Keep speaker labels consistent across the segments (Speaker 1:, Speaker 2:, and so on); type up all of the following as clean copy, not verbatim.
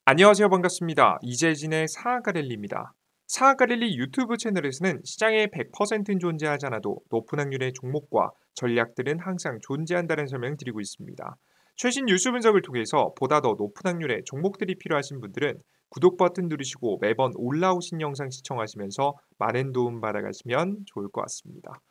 Speaker 1: 안녕하세요. 반갑습니다. 이재진의 사하가랠리입니다. 사하가랠리 유튜브 채널에서는 시장에 100%는 존재하지 않아도 높은 확률의 종목과 전략들은 항상 존재한다는 설명을 드리고 있습니다. 최신 뉴스 분석을 통해서 보다 더 높은 확률의 종목들이 필요하신 분들은 구독 버튼 누르시고 매번 올라오신 영상 시청하시면서 많은 도움 받아가시면 좋을 것 같습니다.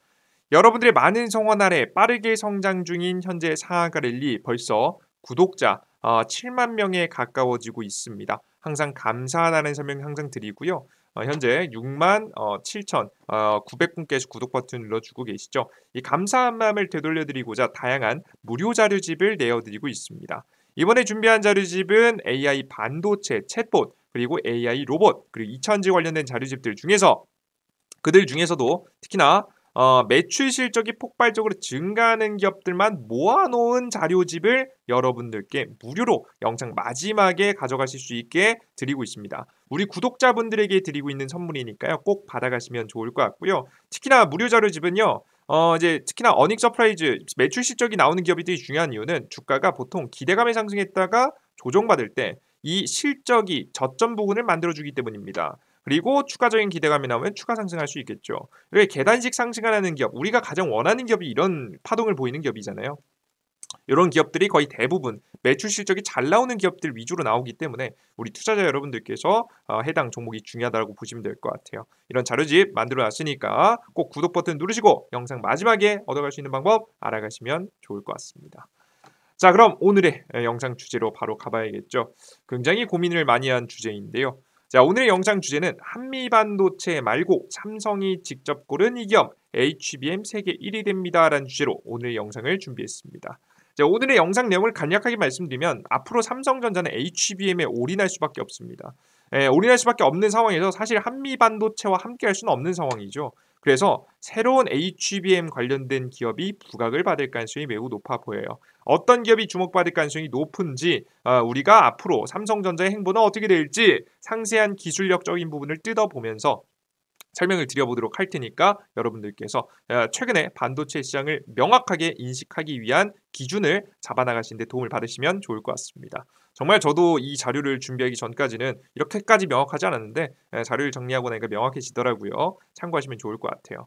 Speaker 1: 여러분들의 많은 성원 아래 빠르게 성장 중인 현재 사하가랠리 벌써 구독자 7만 명에 가까워지고 있습니다. 항상 감사하다는 설명 항상 드리고요. 현재 6만 7,900분께서 구독 버튼 눌러주고 계시죠. 이 감사한 마음을 되돌려드리고자 다양한 무료 자료집을 내어드리고 있습니다. 이번에 준비한 자료집은 AI 반도체 챗봇 그리고 AI 로봇 그리고 2차전지 관련된 자료집들 중에서 그들 중에서도 특히나 매출 실적이 폭발적으로 증가하는 기업들만 모아놓은 자료집을 여러분들께 무료로 영상 마지막에 가져가실 수 있게 드리고 있습니다. 우리 구독자분들에게 드리고 있는 선물이니까요. 꼭 받아가시면 좋을 것 같고요. 특히나 무료 자료집은요. 이제 특히나 어닝 서프라이즈 매출 실적이 나오는 기업이 되게 중요한 이유는 주가가 보통 기대감에 상승했다가 조정받을 때 이 실적이 저점 부분을 만들어주기 때문입니다. 그리고 추가적인 기대감이 나오면 추가 상승할 수 있겠죠. 왜 계단식 상승하는 기업, 우리가 가장 원하는 기업이 이런 파동을 보이는 기업이잖아요. 이런 기업들이 거의 대부분 매출 실적이 잘 나오는 기업들 위주로 나오기 때문에 우리 투자자 여러분들께서 해당 종목이 중요하다고 보시면 될 것 같아요. 이런 자료집 만들어 놨으니까 꼭 구독 버튼 누르시고 영상 마지막에 얻어갈 수 있는 방법 알아가시면 좋을 것 같습니다. 자, 그럼 오늘의 영상 주제로 바로 가봐야겠죠. 굉장히 고민을 많이 한 주제인데요. 자, 오늘의 영상 주제는 한미반도체 말고 삼성이 직접 고른 이 기업 HBM 세계 1위 됩니다라는 주제로 오늘 영상을 준비했습니다. 자, 오늘의 영상 내용을 간략하게 말씀드리면 앞으로 삼성전자는 HBM에 올인할 수밖에 없습니다. 올인할 수밖에 없는 상황에서 사실 한미반도체와 함께 할 수는 없는 상황이죠. 그래서 새로운 HBM 관련된 기업이 부각을 받을 가능성이 매우 높아 보여요. 어떤 기업이 주목받을 가능성이 높은지 우리가 앞으로 삼성전자의 행보는 어떻게 될지 상세한 기술력적인 부분을 뜯어보면서 설명을 드려보도록 할 테니까 여러분들께서 최근에 반도체 시장을 명확하게 인식하기 위한 기준을 잡아나가시는 데 도움을 받으시면 좋을 것 같습니다. 정말 저도 이 자료를 준비하기 전까지는 이렇게까지 명확하지 않았는데 자료를 정리하고 나니까 명확해지더라고요. 참고하시면 좋을 것 같아요.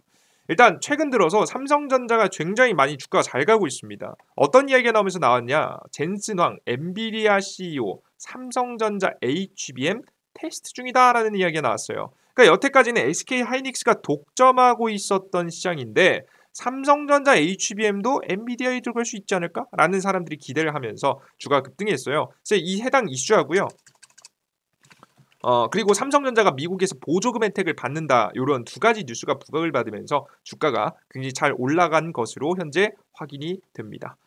Speaker 1: 일단 최근 들어서 삼성전자가 굉장히 많이 주가가 잘 가고 있습니다. 어떤 이야기가 나오면서 나왔냐? 젠슨 황, 엔비디아 CEO, 삼성전자 HBM 테스트 중이다라는 이야기가 나왔어요. 그러니까 여태까지는 SK 하이닉스가 독점하고 있었던 시장인데 삼성전자 HBM도 엔비디아에 들어갈 수 있지 않을까라는 사람들이 기대를 하면서 주가가 급등했어요. 그래서 이 해당 이슈하고요. 그리고 삼성전자가 미국에서 보조금 혜택을 받는다 이런 두 가지 뉴스가 부각을 받으면서 주가가 굉장히 잘 올라간 것으로 현재 확인이 됩니다.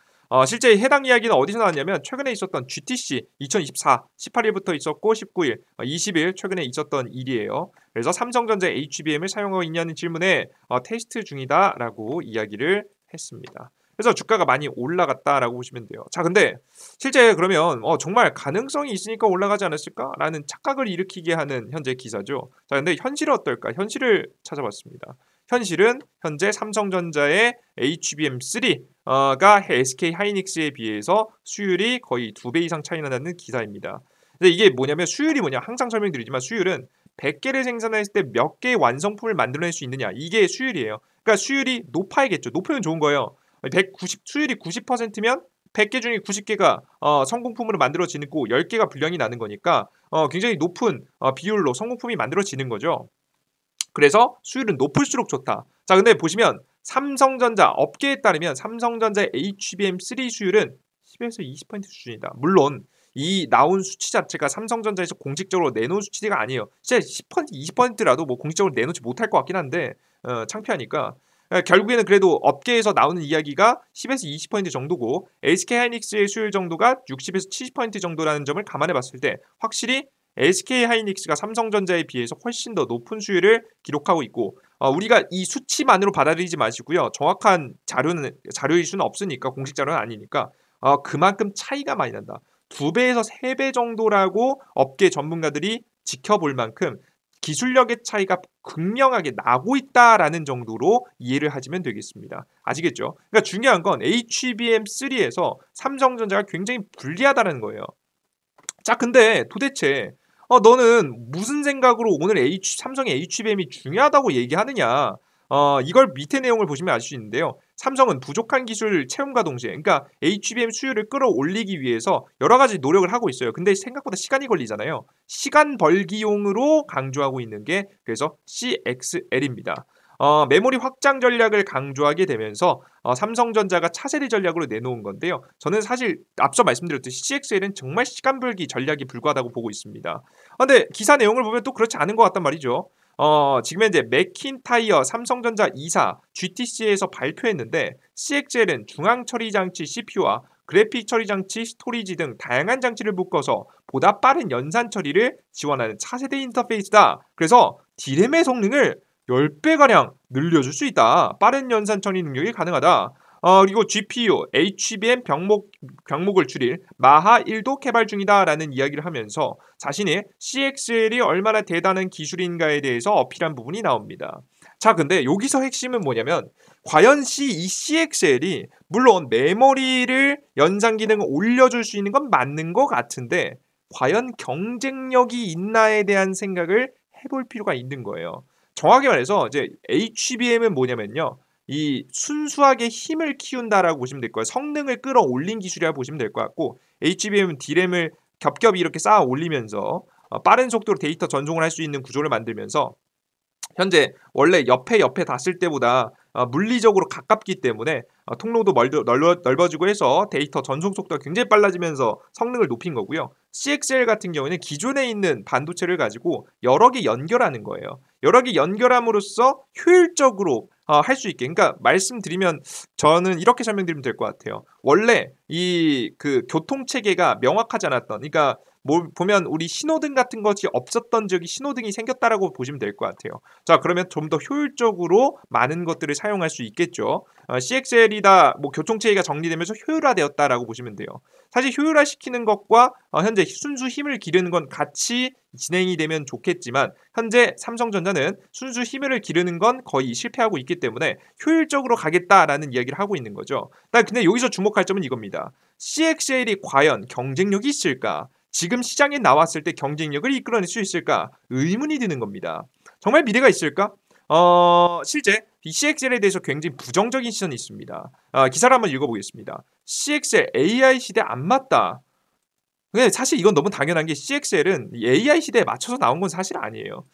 Speaker 1: 실제 해당 이야기는 어디서 나왔냐면 최근에 있었던 GTC 2024 18일부터 있었고 19일, 20일 최근에 있었던 일이에요. 그래서 삼성전자 HBM을 사용하고 있냐는 질문에 테스트 중이다라고 이야기를 했습니다. 그래서 주가가 많이 올라갔다라고 보시면 돼요. 자, 근데 실제 그러면 정말 가능성이 있으니까 올라가지 않았을까라는 착각을 일으키게 하는 현재 기사죠. 자, 근데 현실은 어떨까? 현실을 찾아봤습니다. 현실은 현재 삼성전자의 HBM3가 SK 하이닉스에 비해서 수율이 거의 2배 이상 차이 나는 기사입니다. 근데 이게 뭐냐면 수율이 뭐냐? 항상 설명드리지만 수율은 100개를 생산했을 때 몇 개의 완성품을 만들어낼 수 있느냐? 이게 수율이에요. 그러니까 수율이 높아야겠죠. 높으면 좋은 거예요. 190 수율이 90%면 100개 중에 90개가 성공품으로 만들어지고 10개가 불량이 나는 거니까 굉장히 높은 비율로 성공품이 만들어지는 거죠. 그래서 수율은 높을수록 좋다. 자, 근데 보시면 삼성전자 업계에 따르면 삼성전자의 HBM3 수율은 10에서 20% 수준이다. 물론 이 나온 수치 자체가 삼성전자에서 공식적으로 내놓은 수치가 아니에요. 진짜 10%, 20%라도 뭐 공식적으로 내놓지 못할 것 같긴 한데 창피하니까 결국에는 그래도 업계에서 나오는 이야기가 10에서 20% 정도고 SK하이닉스의 수율 정도가 60에서 70% 정도라는 점을 감안해 봤을 때 확실히 SK하이닉스가 삼성전자에 비해서 훨씬 더 높은 수율을 기록하고 있고 우리가 이 수치만으로 받아들이지 마시고요. 정확한 자료일 수는 없으니까 공식 자료는 아니니까 그만큼 차이가 많이 난다. 2배에서 3배 정도라고 업계 전문가들이 지켜볼 만큼 기술력의 차이가 극명하게 나고 있다라는 정도로 이해를 하시면 되겠습니다. 아시겠죠? 그러니까 중요한 건 HBM3에서 삼성전자가 굉장히 불리하다는 거예요. 자, 근데 도대체 너는 무슨 생각으로 오늘 삼성의 HBM이 중요하다고 얘기하느냐? 이걸 밑에 내용을 보시면 알 수 있는데요. 삼성은 부족한 기술 채움과 동시에, 그러니까 HBM 수요를 끌어올리기 위해서 여러 가지 노력을 하고 있어요. 근데 생각보다 시간이 걸리잖아요. 시간 벌기용으로 강조하고 있는 게 그래서 CXL입니다. 메모리 확장 전략을 강조하게 되면서 삼성전자가 차세대 전략으로 내놓은 건데요. 저는 사실 앞서 말씀드렸듯이 CXL은 정말 시간 벌기 전략이 불과하다고 보고 있습니다. 근데 기사 내용을 보면 또 그렇지 않은 것 같단 말이죠. 지금 현재 맥킨타이어 삼성전자 2사 GTC에서 발표했는데 CXL은 중앙 처리 장치 CPU와 그래픽 처리 장치, 스토리지 등 다양한 장치를 묶어서 보다 빠른 연산 처리를 지원하는 차세대 인터페이스다. 그래서 D램의 성능을 10배가량 늘려줄 수 있다. 빠른 연산 처리 능력이 가능하다. 그리고 GPU, HBM 병목을 줄일 마하 1도 개발 중이다라는 이야기를 하면서 자신의 CXL이 얼마나 대단한 기술인가에 대해서 어필한 부분이 나옵니다. 자, 근데 여기서 핵심은 뭐냐면 과연 이 CXL이 물론 메모리를 연산 기능을 올려줄 수 있는 건 맞는 것 같은데 과연 경쟁력이 있나에 대한 생각을 해볼 필요가 있는 거예요. 정확히 말해서 이제 HBM은 뭐냐면요. 이 순수하게 힘을 키운다라고 보시면 될 거예요. 성능을 끌어올린 기술이라고 보시면 될 것 같고 HBM은 D램을 겹겹이 이렇게 쌓아 올리면서 빠른 속도로 데이터 전송을 할 수 있는 구조를 만들면서 현재 원래 옆에 das을 때보다 물리적으로 가깝기 때문에 통로도 넓어지고 해서 데이터 전송 속도가 굉장히 빨라지면서 성능을 높인 거고요. CXL 같은 경우에는 기존에 있는 반도체를 가지고 여러 개 연결하는 거예요. 여러 개 연결함으로써 효율적으로 할 수 있게. 그러니까 말씀드리면 저는 이렇게 설명드리면 될 것 같아요. 원래 이 그 교통 체계가 명확하지 않았던, 그러니까 보면 우리 신호등 같은 것이 없었던 지역이 신호등이 생겼다라고 보시면 될 것 같아요. 자, 그러면 좀 더 효율적으로 많은 것들을 사용할 수 있겠죠. CXL이다 뭐 교통체계가 정리되면서 효율화되었다라고 보시면 돼요. 사실 효율화시키는 것과 현재 순수 힘을 기르는 건 같이 진행이 되면 좋겠지만 현재 삼성전자는 순수 힘을 기르는 건 거의 실패하고 있기 때문에 효율적으로 가겠다라는 이야기를 하고 있는 거죠. 근데 여기서 주목할 점은 이겁니다. CXL이 과연 경쟁력이 있을까? 지금 시장에 나왔을 때 경쟁력을 이끌어낼 수 있을까? 의문이 드는 겁니다. 정말 미래가 있을까? 실제 이 CXL에 대해서 굉장히 부정적인 시선이 있습니다. 기사를 한번 읽어보겠습니다. CXL AI 시대 안 맞다. 근데 사실 이건 너무 당연한 게 CXL은 AI 시대에 맞춰서 나온 건 사실 아니에요.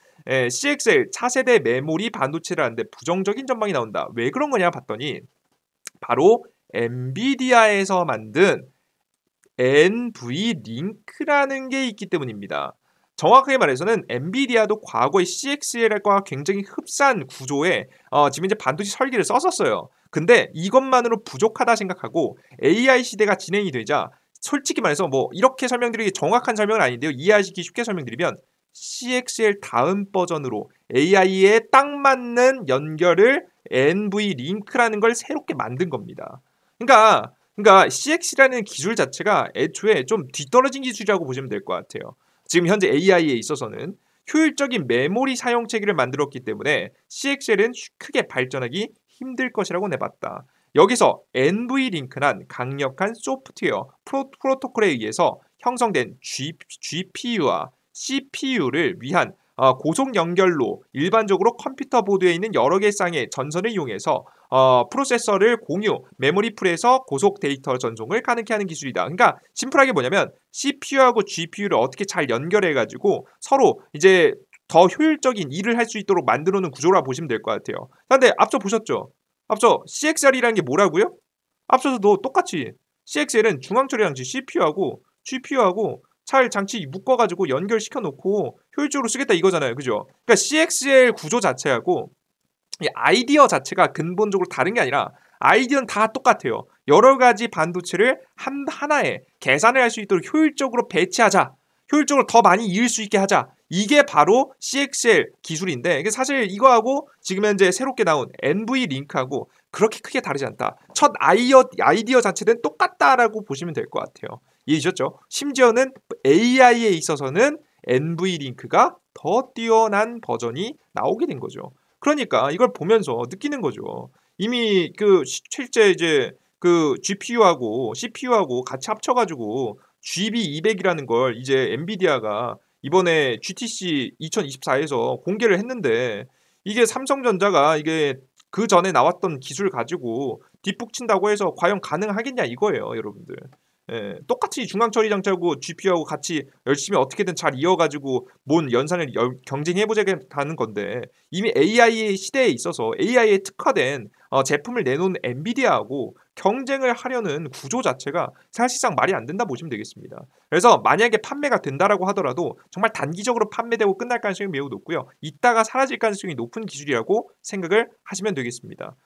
Speaker 1: CXL 차세대 메모리 반도체라는데 부정적인 전망이 나온다. 왜 그런 거냐 봤더니 바로 엔비디아에서 만든 NV링크라는 게 있기 때문입니다. 정확하게 말해서는 엔비디아도 과거의 CXL과 굉장히 흡사한 구조의 지금 이제 반도체 설계를 썼었어요. 근데 이것만으로 부족하다 생각하고 AI 시대가 진행이 되자 솔직히 말해서 뭐 이렇게 설명드리기 정확한 설명은 아닌데요. 이해하시기 쉽게 설명드리면 CXL 다음 버전으로 AI에 딱 맞는 연결을 NV링크라는 걸 새롭게 만든 겁니다. 그러니까 CX라는 기술 자체가 애초에 좀 뒤떨어진 기술이라고 보시면 될 것 같아요. 지금 현재 AI에 있어서는 효율적인 메모리 사용 체계를 만들었기 때문에 CXL은 크게 발전하기 힘들 것이라고 내봤다. 여기서 NV링크란 강력한 소프트웨어 프로토콜에 의해서 형성된 GPU와 CPU를 위한 고속 연결로 일반적으로 컴퓨터 보드에 있는 여러 개 쌍의 전선을 이용해서 프로세서를 공유, 메모리풀에서 고속 데이터 전송을 가능케 하는 기술이다. 그러니까 심플하게 뭐냐면 CPU하고 GPU를 어떻게 잘 연결해가지고 서로 이제 더 효율적인 일을 할 수 있도록 만들어 놓은 구조라 보시면 될 것 같아요. 근데 앞서 보셨죠? 앞서 CXL이라는 게 뭐라고요? 앞서서도 똑같이 CXL은 중앙처리 장치 CPU하고 GPU하고 잘 장치 묶어가지고 연결시켜 놓고 효율적으로 쓰겠다 이거잖아요. 그죠? 그러니까 CXL 구조 자체하고 이 아이디어 자체가 근본적으로 다른 게 아니라 아이디어는 다 똑같아요. 여러 가지 반도체를 하나에 계산을 할 수 있도록 효율적으로 배치하자. 효율적으로 더 많이 이을 수 있게 하자. 이게 바로 CXL 기술인데 사실 이거하고 지금 현재 새롭게 나온 NV링크하고 그렇게 크게 다르지 않다. 첫 아이디어 자체는 똑같다라고 보시면 될 것 같아요. 이해되셨죠? 심지어는 AI에 있어서는 NV링크가 더 뛰어난 버전이 나오게 된 거죠. 그러니까 이걸 보면서 느끼는 거죠. 이미 실제 이제 그 GPU하고 CPU하고 같이 합쳐가지고 GB200이라는 걸 이제 엔비디아가 이번에 GTC 2024에서 공개를 했는데 이게 삼성전자가 이게 그 전에 나왔던 기술 가지고 뒷북 친다고 해서 과연 가능하겠냐 이거예요, 여러분들. 예, 똑같이 중앙 처리 장치하고 GPU하고 같이 열심히 어떻게든 잘 이어가지고 뭔 연산을 경쟁해보자는 건데 이미 AI 시대에 있어서 AI에 특화된 제품을 내놓은 엔비디아하고 경쟁을 하려는 구조 자체가 사실상 말이 안 된다 보시면 되겠습니다. 그래서 만약에 판매가 된다라고 하더라도 정말 단기적으로 판매되고 끝날 가능성이 매우 높고요. 이따가 사라질 가능성이 높은 기술이라고 생각을 하시면 되겠습니다.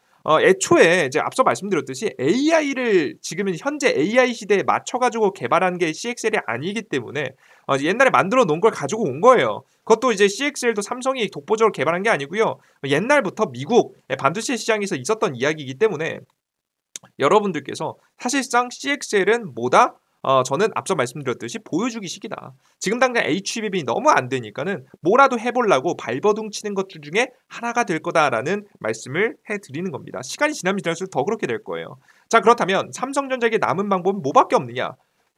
Speaker 1: 애초에 이제 앞서 말씀드렸듯이 AI를 지금은 현재 AI 시대에 맞춰가지고 개발한 게 CXL이 아니기 때문에 옛날에 만들어 놓은 걸 가지고 온 거예요. 그것도 이제 CXL도 삼성이 독보적으로 개발한 게 아니고요. 옛날부터 미국 반도체 시장에서 있었던 이야기이기 때문에 여러분들께서 사실상 CXL은 뭐다? 저는 앞서 말씀드렸듯이 보여주기식이다. 지금 당장 HBM이 너무 안 되니까는 뭐라도 해보려고 발버둥 치는 것 중에 하나가 될 거다라는 말씀을 해드리는 겁니다. 시간이 지나면 지날수록 더 그렇게 될 거예요. 자, 그렇다면 삼성전자에게 남은 방법은 뭐밖에 없느냐?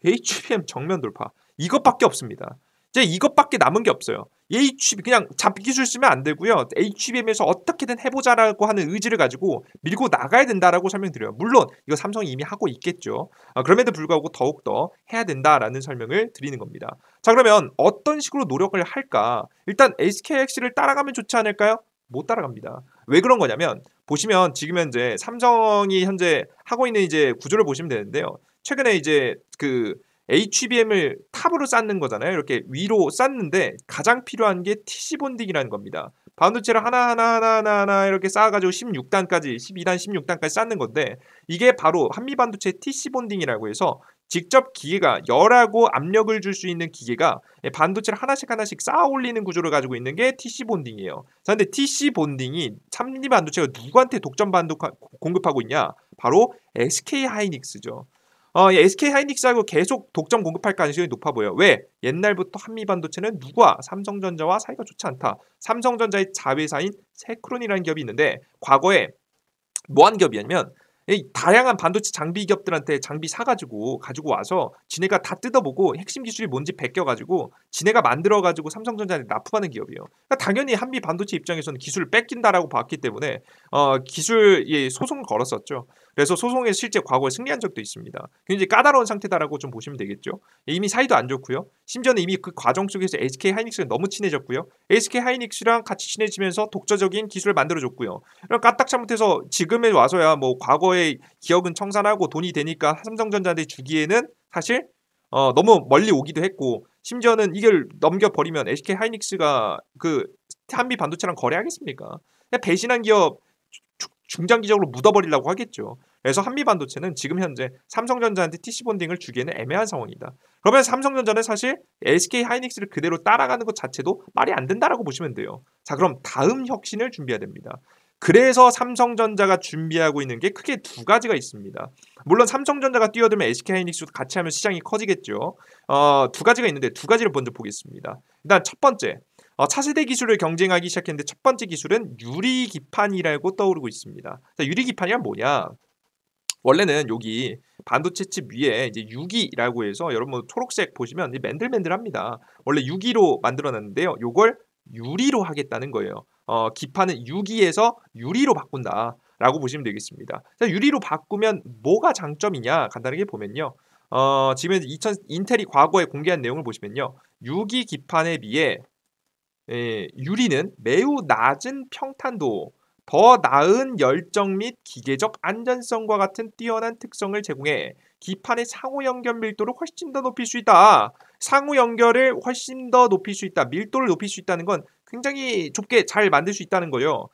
Speaker 1: HBM 정면 돌파. 이것밖에 없습니다. 이제 이것밖에 남은 게 없어요. HBM 그냥 잡기술 쓰면 안 되고요. HBM에서 어떻게든 해보자라고 하는 의지를 가지고 밀고 나가야 된다라고 설명드려요. 물론 이거 삼성이 이미 하고 있겠죠. 그럼에도 불구하고 더욱더 해야 된다라는 설명을 드리는 겁니다. 자, 그러면 어떤 식으로 노력을 할까? 일단 SKX를 따라가면 좋지 않을까요? 못 따라갑니다. 왜 그런 거냐면 보시면 지금 현재 삼성이 현재 하고 있는 이제 구조를 보시면 되는데요. 최근에 이제 그 HBM을 탑으로 쌓는 거잖아요. 이렇게 위로 쌓는데 가장 필요한 게 TC 본딩이라는 겁니다. 반도체를 하나 이렇게 쌓아가지고 16단까지 12단 16단까지 쌓는 건데 이게 바로 한미반도체 TC 본딩이라고 해서 직접 기계가 열하고 압력을 줄 수 있는 기계가 반도체를 하나씩 쌓아 올리는 구조를 가지고 있는 게 TC 본딩이에요. 자, 근데 TC 본딩이 한미반도체가 누구한테 독점 반도 공급하고 있냐? 바로 SK 하이닉스죠. SK 하이닉스하고 계속 독점 공급할 가능성이 높아 보여요. 왜? 옛날부터 한미반도체는 누구와 삼성전자와 사이가 좋지 않다. 삼성전자의 자회사인 세크론이라는 기업이 있는데 과거에 뭐 한 기업이냐면 이 다양한 반도체 장비 기업들한테 장비 사가지고 가지고 와서 지네가 다 뜯어보고 핵심 기술이 뭔지 베껴가지고 지네가 만들어가지고 삼성전자에 납품하는 기업이에요. 그러니까 당연히 한미 반도체 입장에서는 기술을 뺏긴다라고 봤기 때문에 기술 소송을 걸었었죠. 그래서 소송에서 실제 과거에 승리한 적도 있습니다. 굉장히 까다로운 상태다라고 좀 보시면 되겠죠. 이미 사이도 안 좋고요. 심지어는 이미 그 과정 속에서 SK 하이닉스랑 너무 친해졌고요. SK 하이닉스랑 같이 친해지면서 독자적인 기술을 만들어줬고요. 까딱 잘못해서 지금에 와서야 뭐 과거의 기억은 청산하고 돈이 되니까 삼성전자한테 주기에는 사실 너무 멀리 오기도 했고 심지어는 이걸 넘겨버리면 SK 하이닉스가 그 한미 반도체랑 거래하겠습니까? 그냥 배신한 기업 중장기적으로 묻어버리려고 하겠죠. 그래서 한미반도체는 지금 현재 삼성전자한테 TC 본딩을 주기에는 애매한 상황이다. 그러면 삼성전자는 사실 SK 하이닉스를 그대로 따라가는 것 자체도 말이 안 된다라고 보시면 돼요. 자, 그럼 다음 혁신을 준비해야 됩니다. 그래서 삼성전자가 준비하고 있는 게 크게 두 가지가 있습니다. 물론 삼성전자가 뛰어들면 SK 하이닉스도 같이 하면 시장이 커지겠죠. 두 가지가 있는데 두 가지를 먼저 보겠습니다. 일단 첫 번째, 차세대 기술을 경쟁하기 시작했는데 첫 번째 기술은 유리기판이라고 떠오르고 있습니다. 자, 유리기판이란 뭐냐? 원래는 여기 반도체 칩 위에 이제 유기라고 해서 여러분 초록색 보시면 맨들맨들합니다. 원래 유기로 만들어놨는데요. 요걸 유리로 하겠다는 거예요. 기판은 유기에서 유리로 바꾼다라고 보시면 되겠습니다. 자, 유리로 바꾸면 뭐가 장점이냐? 간단하게 보면요. 지금 인텔이 과거에 공개한 내용을 보시면요. 유기 기판에 비해 유리는 매우 낮은 평탄도, 더 나은 열정 및 기계적 안전성과 같은 뛰어난 특성을 제공해 기판의 상호 연결 밀도를 훨씬 더 높일 수 있다. 상호 연결을 훨씬 더 높일 수 있다. 밀도를 높일 수 있다는 건 굉장히 좁게 잘 만들 수 있다는 거예요.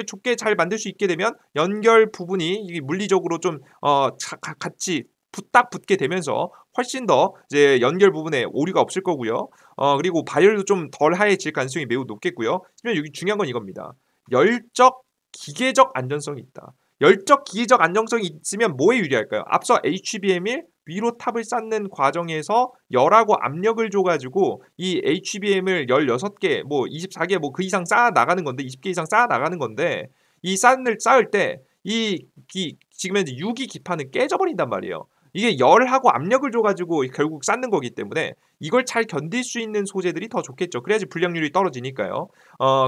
Speaker 1: 좁게 잘 만들 수 있게 되면 연결 부분이 물리적으로 좀 같이 딱 붙게 되면서 훨씬 더 이제 연결 부분에 오류가 없을 거고요. 그리고 발열도 좀 덜 하해질 가능성이 매우 높겠고요. 여기 중요한 건 이겁니다. 기계적 안전성이 있다. 열적 기계적 안정성이 있으면 뭐에 유리할까요? 앞서 HBM을 위로 탑을 쌓는 과정에서 열하고 압력을 줘가지고 이 HBM을 16개, 뭐 24개, 뭐 그 이상 쌓아 나가는 건데 20개 이상 쌓아 나가는 건데 이 쌓을 때 지금 현재 유기 기판은 깨져버린단 말이에요. 이게 열하고 압력을 줘가지고 결국 쌓는 거기 때문에 이걸 잘 견딜 수 있는 소재들이 더 좋겠죠. 그래야지 불량률이 떨어지니까요.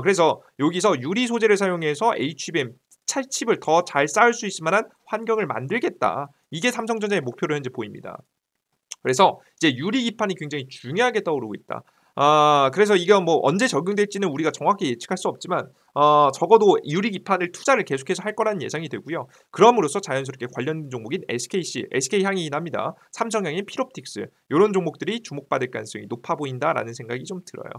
Speaker 1: 그래서 여기서 유리 소재를 사용해서 HBM 칩을 더 잘 쌓을 수 있을 만한 환경을 만들겠다. 이게 삼성전자의 목표로 현재 보입니다. 그래서 이제 유리 기판이 굉장히 중요하게 떠오르고 있다. 그래서 이게 뭐 언제 적용될지는 우리가 정확히 예측할 수 없지만 적어도 유리 기판을 투자를 계속해서 할 거라는 예상이 되고요. 그럼으로써 자연스럽게 관련 종목인 SK향이긴 합니다. 삼성향의 필옵틱스 이런 종목들이 주목받을 가능성이 높아 보인다라는 생각이 좀 들어요.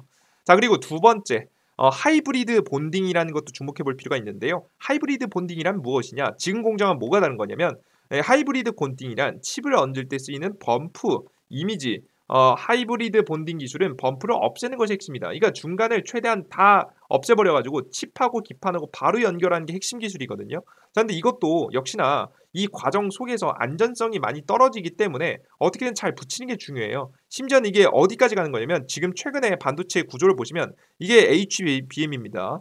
Speaker 1: 자, 그리고 두 번째 하이브리드 본딩이라는 것도 주목해 볼 필요가 있는데요. 하이브리드 본딩이란 무엇이냐? 지금 공장은 뭐가 다른 거냐면 하이브리드 본딩이란 칩을 얹을 때 쓰이는 범프, 이미지, 하이브리드 본딩 기술은 범프를 없애는 것이 핵심이다. 그러니까 중간을 최대한 다 없애버려가지고 칩하고 기판하고 바로 연결하는 게 핵심 기술이거든요. 그런데 이것도 역시나 이 과정 속에서 안전성이 많이 떨어지기 때문에 어떻게든 잘 붙이는 게 중요해요. 심지어는 이게 어디까지 가는 거냐면 지금 최근에 반도체 구조를 보시면 이게 HBM입니다.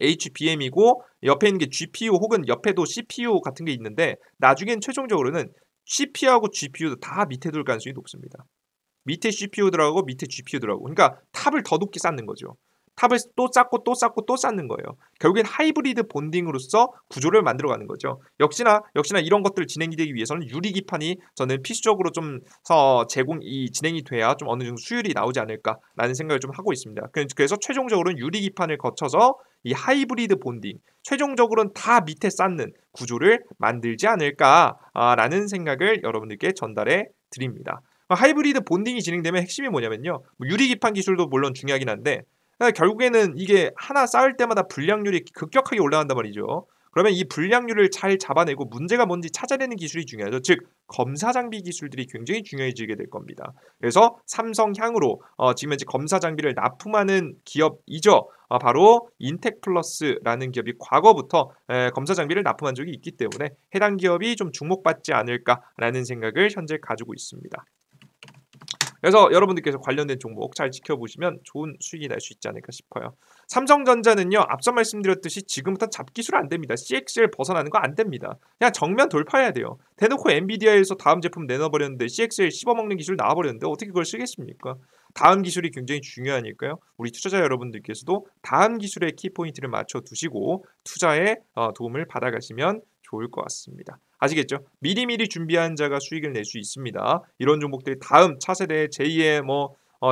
Speaker 1: HBM이고 옆에 있는 게 GPU 혹은 옆에도 CPU 같은 게 있는데 나중엔 최종적으로는 CPU하고 GPU도 다 밑에 둘 가능성이 높습니다. 밑에 CPU 들어가고 밑에 GPU 들어가고 그러니까 탑을 더 높게 쌓는 거죠. 탑을 또 쌓고 또 쌓고 또 쌓는 거예요. 결국엔 하이브리드 본딩으로서 구조를 만들어가는 거죠. 역시나 이런 것들 진행이 되기 위해서는 유리 기판이 저는 필수적으로 좀 제공이 진행이 돼야 좀 어느 정도 수율이 나오지 않을까라는 생각을 좀 하고 있습니다. 그래서 최종적으로는 유리 기판을 거쳐서 이 하이브리드 본딩, 최종적으로는 다 밑에 쌓는 구조를 만들지 않을까라는 생각을 여러분들께 전달해 드립니다. 하이브리드 본딩이 진행되면 핵심이 뭐냐면요. 유리 기판 기술도 물론 중요하긴 한데 결국에는 이게 하나 쌓을 때마다 불량률이 급격하게 올라간단 말이죠. 그러면 이 불량률을 잘 잡아내고 문제가 뭔지 찾아내는 기술이 중요하죠. 즉 검사 장비 기술들이 굉장히 중요해지게 될 겁니다. 그래서 삼성향으로 지금 현재 검사 장비를 납품하는 기업이죠. 바로 인텍플러스라는 기업이 과거부터 검사 장비를 납품한 적이 있기 때문에 해당 기업이 좀 주목받지 않을까라는 생각을 현재 가지고 있습니다. 그래서 여러분들께서 관련된 종목 잘 지켜보시면 좋은 수익이 날 수 있지 않을까 싶어요. 삼성전자는요. 앞서 말씀드렸듯이 지금부터 잡기술 안 됩니다. CXL 벗어나는 거 안 됩니다. 그냥 정면 돌파해야 돼요. 대놓고 엔비디아에서 다음 제품 내놔버렸는데 CXL 씹어먹는 기술 나와버렸는데 어떻게 그걸 쓰겠습니까? 다음 기술이 굉장히 중요하니까요. 우리 투자자 여러분들께서도 다음 기술의 키포인트를 맞춰두시고 투자에 도움을 받아가시면 좋을 것 같습니다. 아시겠죠? 미리미리 준비한 자가 수익을 낼 수 있습니다. 이런 종목들이 다음 차세대 제2의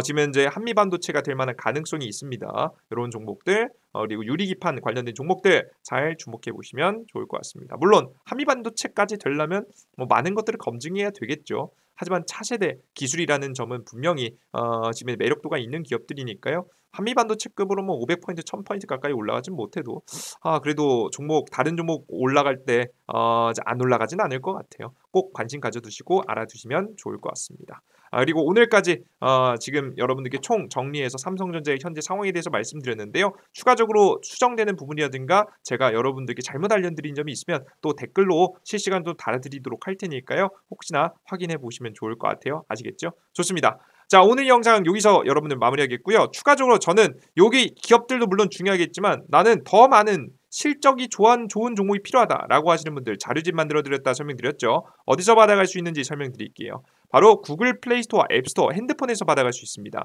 Speaker 1: 지금 현재 한미반도체가 될 만한 가능성이 있습니다. 이런 종목들 그리고 유리기판 관련된 종목들 잘 주목해 보시면 좋을 것 같습니다. 물론 한미반도체까지 되려면 많은 것들을 검증해야 되겠죠. 하지만 차세대 기술이라는 점은 분명히 지금 매력도가 있는 기업들이니까요. 한미반도체급으로 500포인트, 1000포인트 가까이 올라가진 못해도 그래도 다른 종목 올라갈 때 안 올라가진 않을 것 같아요. 꼭 관심 가져두시고 알아두시면 좋을 것 같습니다. 그리고 오늘까지 지금 여러분들께 총 정리해서 삼성전자의 현재 상황에 대해서 말씀드렸는데요. 추가적으로 수정되는 부분이라든가 제가 여러분들께 잘못 알려드린 점이 있으면 또 댓글로 실시간으로 달아드리도록 할 테니까요. 혹시나 확인해 보시면 좋을 것 같아요. 아시겠죠? 좋습니다. 자, 오늘 영상 여기서 여러분들 마무리하겠고요. 추가적으로 저는 여기 기업들도 물론 중요하겠지만 나는 더 많은 실적이 좋은 종목이 필요하다라고 하시는 분들 자료집 만들어드렸다 설명드렸죠. 어디서 받아갈 수 있는지 설명드릴게요. 바로 구글 플레이스토어, 앱스토어, 핸드폰에서 받아갈 수 있습니다.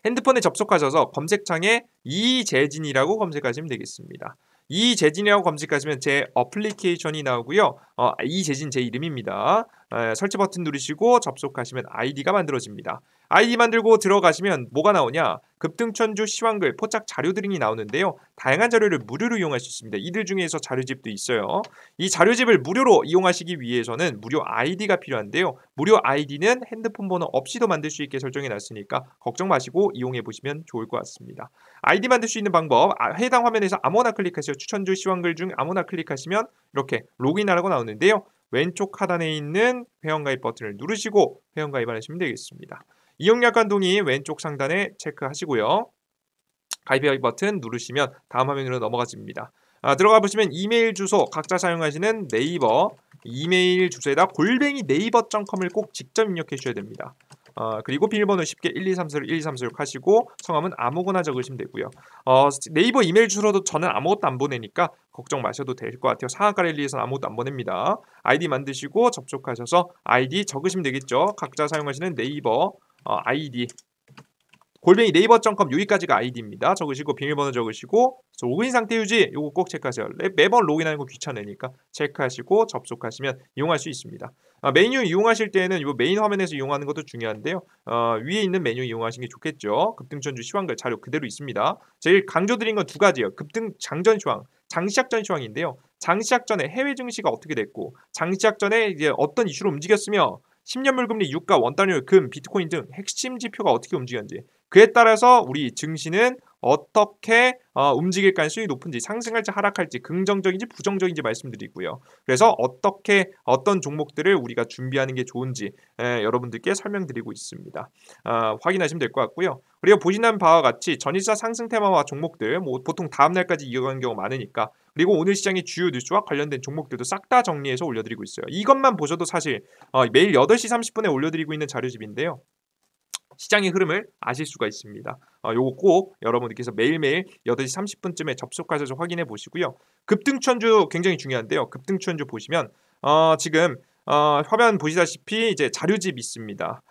Speaker 1: 핸드폰에 접속하셔서 검색창에 이재진이라고 검색하시면 되겠습니다. 이재진이라고 검색하시면 제 어플리케이션이 나오고요. 이재진 제 이름입니다. 설치 버튼 누르시고 접속하시면 아이디가 만들어집니다. 아이디 만들고 들어가시면 뭐가 나오냐? 급등천주 시황글 포착 자료 등이 나오는데요. 다양한 자료를 무료로 이용할 수 있습니다. 이들 중에서 자료집도 있어요. 이 자료집을 무료로 이용하시기 위해서는 무료 아이디가 필요한데요. 무료 아이디는 핸드폰 번호 없이도 만들 수 있게 설정해 놨으니까 걱정 마시고 이용해 보시면 좋을 것 같습니다. 아이디 만들 수 있는 방법 해당 화면에서 아무나 클릭하시고 추천주 시황글 중 아무나 클릭하시면 이렇게 로그인하라고 나오는데요. 왼쪽 하단에 있는 회원가입 버튼을 누르시고 회원가입을 하시면 되겠습니다. 이용약관 동의 왼쪽 상단에 체크하시고요. 가입 버튼 누르시면 다음 화면으로 넘어가집니다. 들어가 보시면 이메일 주소 각자 사용하시는 네이버 이메일 주소에다 @ 네이버.com을 꼭 직접 입력해 주셔야 됩니다. 그리고 비밀번호 쉽게 123416 하시고 성함은 아무거나 적으시면 되고요. 네이버 이메일 주소도 저는 아무것도 안 보내니까 걱정 마셔도 될 것 같아요. 사하가랠리에서는 아무것도 안 보냅니다. 아이디 만드시고 접속하셔서 아이디 적으시면 되겠죠. 각자 사용하시는 네이버 아이디 골뱅이 네이버.com 여기까지가 아이디입니다. 적으시고 비밀번호 적으시고 로그인 상태 유지 요거 꼭 체크하세요. 매번 로그인하는 거 귀찮으니까 체크하시고 접속하시면 이용할 수 있습니다. 메뉴 이용하실 때는 이 메인 화면에서 이용하는 것도 중요한데요. 위에 있는 메뉴 이용하시는 게 좋겠죠. 급등전주 시황글 자료 그대로 있습니다. 제일 강조드린 건 두 가지예요. 급등 장전 시황, 장시작 전 시황인데요. 장시작 전에 해외 증시가 어떻게 됐고 장시작 전에 이제 어떤 이슈로 움직였으며 10년 물금리, 유가, 원달러, 금, 비트코인 등 핵심 지표가 어떻게 움직였는지 그에 따라서 우리 증시는 어떻게 움직일 가능성이 높은지 상승할지 하락할지 긍정적인지 부정적인지 말씀드리고요. 그래서 어떻게 어떤 종목들을 우리가 준비하는 게 좋은지 여러분들께 설명드리고 있습니다. 확인하시면 될 것 같고요. 그리고 보시는 바와 같이 전일사 상승 테마와 종목들 뭐 보통 다음 날까지 이어가는 경우가 많으니까 그리고 오늘 시장의 주요 뉴스와 관련된 종목들도 싹 다 정리해서 올려드리고 있어요. 이것만 보셔도 사실 매일 8시 30분에 올려드리고 있는 자료집인데요. 시장의 흐름을 아실 수가 있습니다. 요거 꼭 여러분들께서 매일매일 8시 30분쯤에 접속하셔서 확인해 보시고요. 급등추천주 굉장히 중요한데요. 급등추천주 보시면 지금 화면 보시다시피 이제 자료집 있습니다.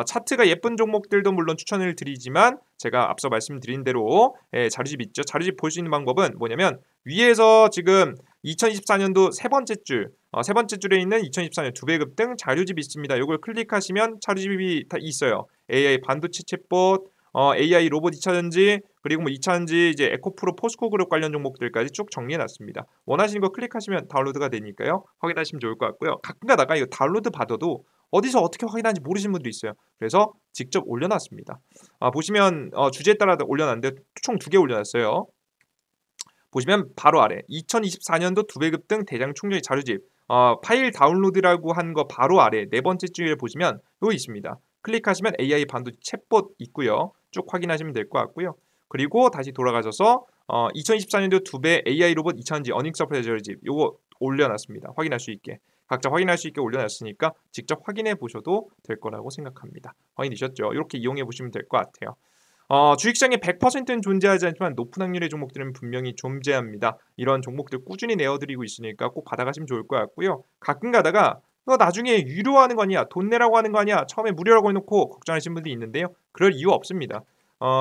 Speaker 1: 차트가 예쁜 종목들도 물론 추천을 드리지만 제가 앞서 말씀드린 대로 자료집 있죠. 자료집 볼 수 있는 방법은 뭐냐면 위에서 지금 2024년도 세 번째 줄에 있는 2024년 2배 급등 자료집이 있습니다. 이걸 클릭하시면 자료집이 다 있어요. AI 반도체 챗봇, AI 로봇 2차전지 그리고 뭐 2차전지 이제 에코프로 포스코 그룹 관련 종목들까지 쭉 정리해 놨습니다. 원하시는 거 클릭하시면 다운로드가 되니까요. 확인하시면 좋을 것 같고요. 가끔가다가 이거 다운로드 받아도 어디서 어떻게 확인하는지 모르시는 분들이 있어요. 그래서 직접 올려놨습니다. 보시면 주제에 따라 올려놨는데 총 2개 올려놨어요. 보시면 바로 아래 2024년도 2배 급등 대장 충전기 자료집 파일 다운로드라고 한 거 바로 아래 네 번째 줄에 보시면 여기 있습니다. 클릭하시면 AI 반도체 챗봇 있고요. 쭉 확인하시면 될 것 같고요. 그리고 다시 돌아가셔서 2024년도 2배 AI 로봇 2차전지 어닝 서프라이즈 자료집 요거 올려놨습니다. 확인할 수 있게. 각자 확인할 수 있게 올려놨으니까 직접 확인해 보셔도 될 거라고 생각합니다. 확인되셨죠? 이렇게 이용해 보시면 될 것 같아요. 주식시장에 100%는 존재하지 않지만 높은 확률의 종목들은 분명히 존재합니다. 이런 종목들 꾸준히 내어드리고 있으니까 꼭 받아가시면 좋을 것 같고요. 가끔 가다가 너 나중에 유료하는 거 아니야? 돈 내라고 하는 거 아니야? 처음에 무료라고 해놓고 걱정하시는 분들이 있는데요. 그럴 이유 없습니다.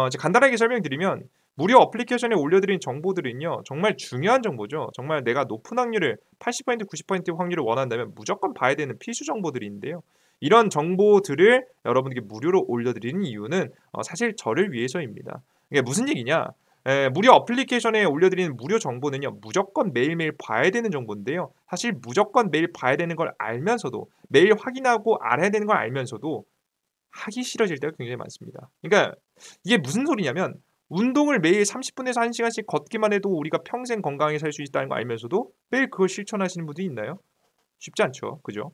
Speaker 1: 이제 간단하게 설명드리면 무료 어플리케이션에 올려드린 정보들은요. 정말 중요한 정보죠. 정말 내가 높은 확률을 80% 90% 확률을 원한다면 무조건 봐야 되는 필수 정보들인데요. 이런 정보들을 여러분에게 무료로 올려드리는 이유는 사실 저를 위해서입니다. 이게 무슨 얘기냐? 무료 어플리케이션에 올려드리는 무료 정보는요. 무조건 매일매일 봐야 되는 정보인데요. 사실 무조건 매일 봐야 되는 걸 알면서도 매일 확인하고 알아야 되는 걸 알면서도 하기 싫어질 때가 굉장히 많습니다. 그러니까 이게 무슨 소리냐면 운동을 매일 30분에서 1시간씩 걷기만 해도 우리가 평생 건강하게 살 수 있다는 거 알면서도 매일 그걸 실천하시는 분들이 있나요? 쉽지 않죠. 그죠?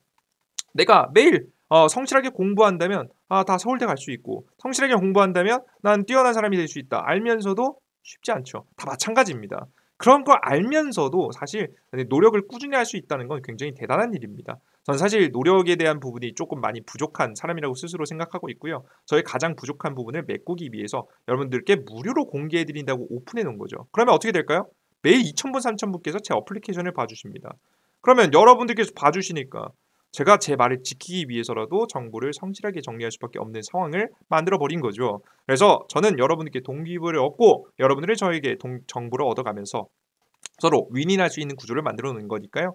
Speaker 1: 내가 매일 성실하게 공부한다면 다 서울대 갈 수 있고 성실하게 공부한다면 난 뛰어난 사람이 될 수 있다. 알면서도 쉽지 않죠. 다 마찬가지입니다. 그런 걸 알면서도 사실 노력을 꾸준히 할 수 있다는 건 굉장히 대단한 일입니다. 저는 사실 노력에 대한 부분이 조금 많이 부족한 사람이라고 스스로 생각하고 있고요. 저의 가장 부족한 부분을 메꾸기 위해서 여러분들께 무료로 공개해 드린다고 오픈해 놓은 거죠. 그러면 어떻게 될까요? 매일 2,000분, 3,000분께서 제 어플리케이션을 봐주십니다. 그러면 여러분들께서 봐주시니까 제가 제 말을 지키기 위해서라도 정보를 성실하게 정리할 수밖에 없는 상황을 만들어 버린 거죠. 그래서 저는 여러분께 동기부여를 얻고 여러분들이 저에게 정보를 얻어가면서 서로 윈윈할 수 있는 구조를 만들어 놓은 거니까요.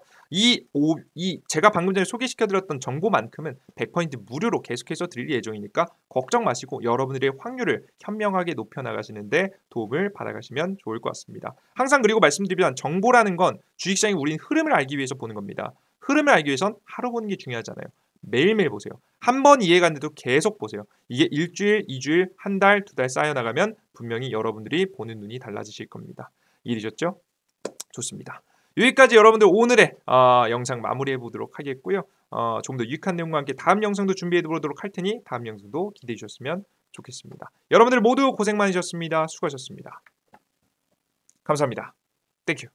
Speaker 1: 제가 방금 전에 소개시켜 드렸던 정보만큼은 100% 무료로 계속해서 드릴 예정이니까 걱정 마시고 여러분들의 확률을 현명하게 높여 나가시는데 도움을 받아가시면 좋을 것 같습니다. 항상 그리고 말씀드리면 정보라는 건 주식시장의 우린 흐름을 알기 위해서 보는 겁니다. 흐름을 알기 위해선 하루 보는 게 중요하잖아요. 매일매일 보세요. 한 번 이해가 안 돼도 계속 보세요. 이게 일주일, 2주일, 한 달, 2달 쌓여나가면 분명히 여러분들이 보는 눈이 달라지실 겁니다. 이해되셨죠? 좋습니다. 여기까지 여러분들 오늘의 영상 마무리해 보도록 하겠고요. 좀 더 유익한 내용과 함께 다음 영상도 준비해 보도록 할 테니 다음 영상도 기대해 주셨으면 좋겠습니다. 여러분들 모두 고생 많으셨습니다. 수고하셨습니다. 감사합니다. 땡큐.